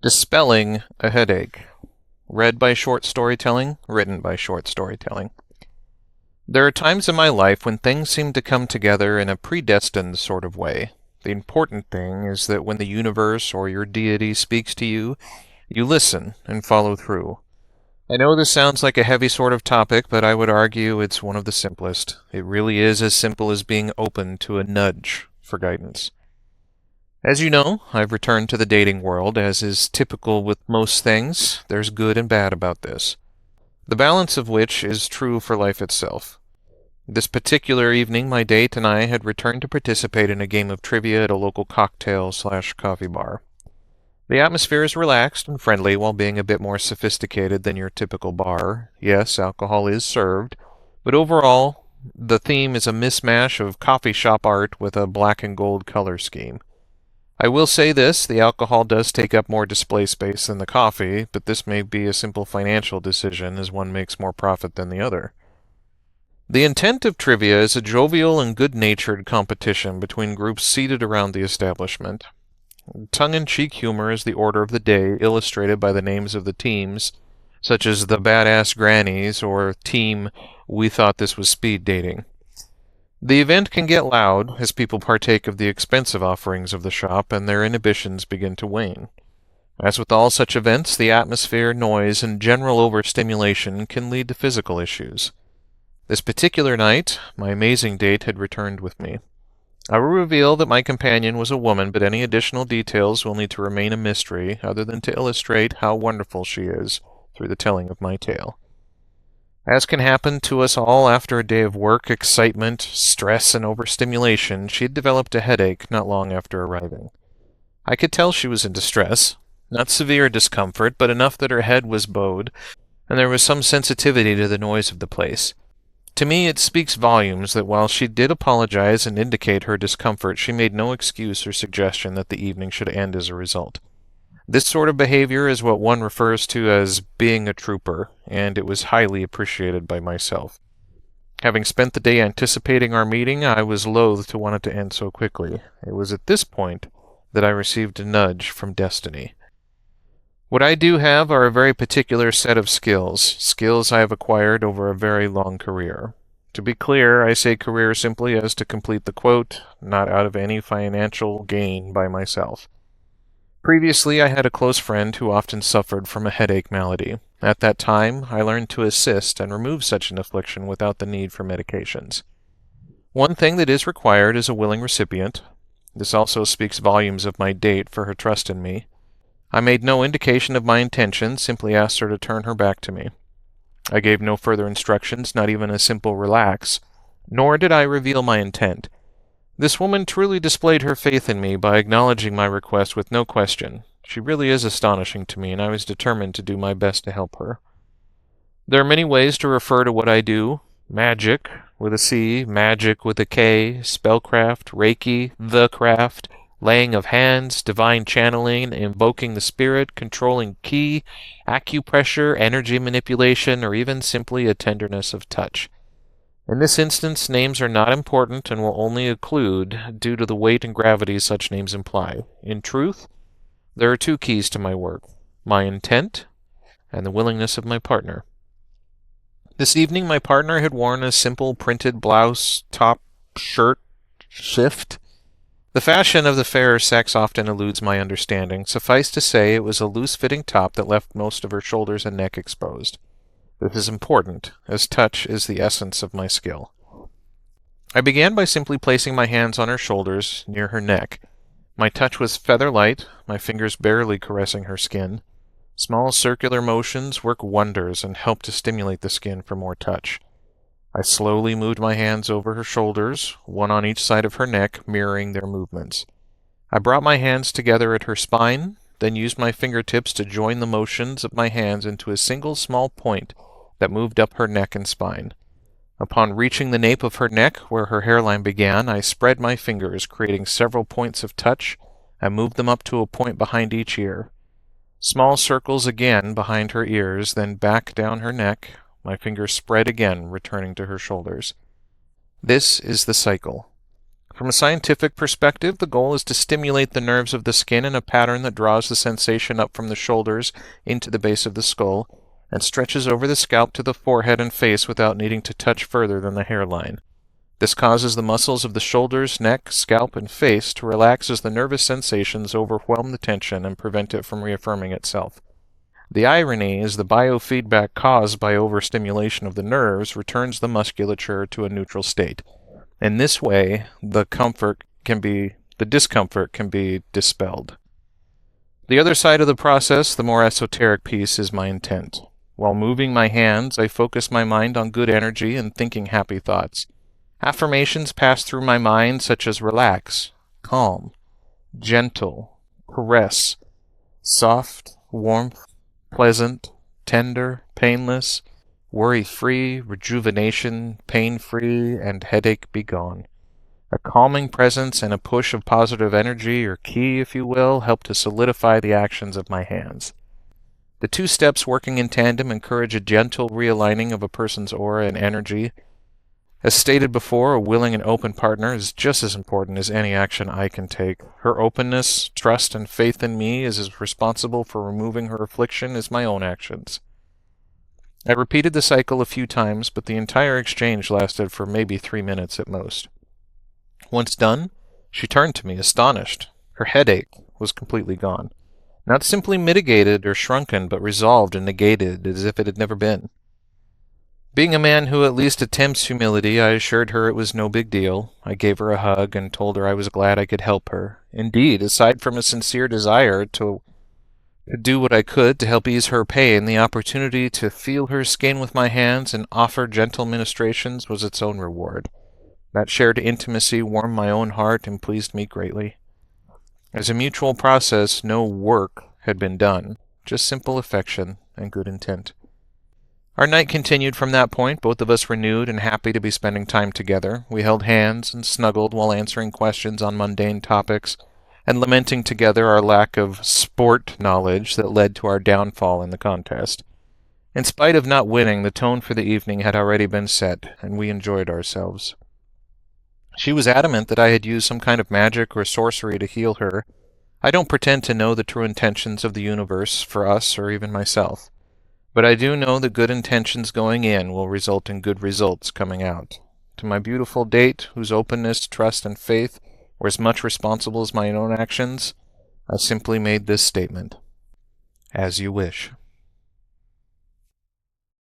Dispelling a Headache. Read by Short Storytelling, written by Short Storytelling. There are times in my life when things seem to come together in a predestined sort of way. The important thing is that when the universe or your deity speaks to you, you listen and follow through. I know this sounds like a heavy sort of topic, but I would argue it's one of the simplest. It really is as simple as being open to a nudge for guidance. As you know, I've returned to the dating world. As is typical with most things, there's good and bad about this, the balance of which is true for life itself. This particular evening, my date and I had returned to participate in a game of trivia at a local cocktail/coffee bar. The atmosphere is relaxed and friendly while being a bit more sophisticated than your typical bar. Yes, alcohol is served, but overall, the theme is a mismatch of coffee shop art with a black and gold color scheme. I will say this, the alcohol does take up more display space than the coffee, but this may be a simple financial decision as one makes more profit than the other. The intent of trivia is a jovial and good-natured competition between groups seated around the establishment. Tongue-in-cheek humor is the order of the day, illustrated by the names of the teams, such as the Badass Grannies or Team We Thought This Was Speed Dating. The event can get loud as people partake of the expensive offerings of the shop and their inhibitions begin to wane. As with all such events, the atmosphere, noise, and general overstimulation can lead to physical issues. This particular night, my amazing date had returned with me. I will reveal that my companion was a woman, but any additional details will need to remain a mystery other than to illustrate how wonderful she is through the telling of my tale. As can happen to us all after a day of work, excitement, stress, and overstimulation, she had developed a headache not long after arriving. I could tell she was in distress, not severe discomfort, but enough that her head was bowed, and there was some sensitivity to the noise of the place. To me, it speaks volumes that while she did apologize and indicate her discomfort, she made no excuse or suggestion that the evening should end as a result. This sort of behavior is what one refers to as being a trooper, and it was highly appreciated by myself. Having spent the day anticipating our meeting, I was loath to want it to end so quickly. It was at this point that I received a nudge from destiny. What I do have are a very particular set of skills I have acquired over a very long career. To be clear, I say career simply as to complete the quote, not out of any financial gain by myself. Previously, I had a close friend who often suffered from a headache malady. At that time, I learned to assist and remove such an affliction without the need for medications. One thing that is required is a willing recipient. This also speaks volumes of my date for her trust in me. I made no indication of my intention, simply asked her to turn her back to me. I gave no further instructions, not even a simple relax, nor did I reveal my intent. This woman truly displayed her faith in me by acknowledging my request with no question. She really is astonishing to me, and I was determined to do my best to help her. There are many ways to refer to what I do. Magic, with a C, magic with a K, spellcraft, Reiki, the craft, laying of hands, divine channeling, invoking the spirit, controlling ki, acupressure, energy manipulation, or even simply a tenderness of touch. In this instance, names are not important and will only occlude due to the weight and gravity such names imply. In truth, there are two keys to my work: my intent and the willingness of my partner. This evening, my partner had worn a simple printed blouse, top, shirt, shift. The fashion of the fairer sex often eludes my understanding. Suffice to say, it was a loose-fitting top that left most of her shoulders and neck exposed. This is important, as touch is the essence of my skill. I began by simply placing my hands on her shoulders, near her neck. My touch was feather-light, my fingers barely caressing her skin. Small circular motions work wonders and help to stimulate the skin for more touch. I slowly moved my hands over her shoulders, one on each side of her neck, mirroring their movements. I brought my hands together at her spine, then used my fingertips to join the motions of my hands into a single small point that moved up her neck and spine. Upon reaching the nape of her neck, where her hairline began, I spread my fingers, creating several points of touch, and moved them up to a point behind each ear. Small circles again behind her ears, then back down her neck. My fingers spread again, returning to her shoulders. This is the cycle. From a scientific perspective, the goal is to stimulate the nerves of the skin in a pattern that draws the sensation up from the shoulders into the base of the skull and stretches over the scalp to the forehead and face without needing to touch further than the hairline. This causes the muscles of the shoulders, neck, scalp, and face to relax as the nervous sensations overwhelm the tension and prevent it from reaffirming itself. The irony is the biofeedback caused by overstimulation of the nerves returns the musculature to a neutral state. In this way, the discomfort can be dispelled. The other side of the process, the more esoteric piece, is my intent. While moving my hands, I focus my mind on good energy and thinking happy thoughts. Affirmations pass through my mind such as relax, calm, gentle, caress, soft, warmth, pleasant, tender, painless, worry-free, rejuvenation, pain-free, and headache begone. A calming presence and a push of positive energy, or ki, if you will, help to solidify the actions of my hands. The two steps working in tandem encourage a gentle realigning of a person's aura and energy. As stated before, a willing and open partner is just as important as any action I can take. Her openness, trust, and faith in me is as responsible for removing her affliction as my own actions. I repeated the cycle a few times, but the entire exchange lasted for maybe 3 minutes at most. Once done, she turned to me, astonished. Her headache was completely gone. Not simply mitigated or shrunken, but resolved and negated as if it had never been. Being a man who at least attempts humility, I assured her it was no big deal. I gave her a hug and told her I was glad I could help her. Indeed, aside from a sincere desire to do what I could to help ease her pain, the opportunity to feel her skin with my hands and offer gentle ministrations was its own reward. That shared intimacy warmed my own heart and pleased me greatly. As a mutual process, no work had been done, just simple affection and good intent. Our night continued from that point, both of us renewed and happy to be spending time together. We held hands and snuggled while answering questions on mundane topics, and lamenting together our lack of sport knowledge that led to our downfall in the contest. In spite of not winning, the tone for the evening had already been set, and we enjoyed ourselves. She was adamant that I had used some kind of magic or sorcery to heal her. I don't pretend to know the true intentions of the universe for us or even myself. But I do know that good intentions going in will result in good results coming out. To my beautiful date, whose openness, trust, and faith were as much responsible as my own actions, I simply made this statement: as you wish.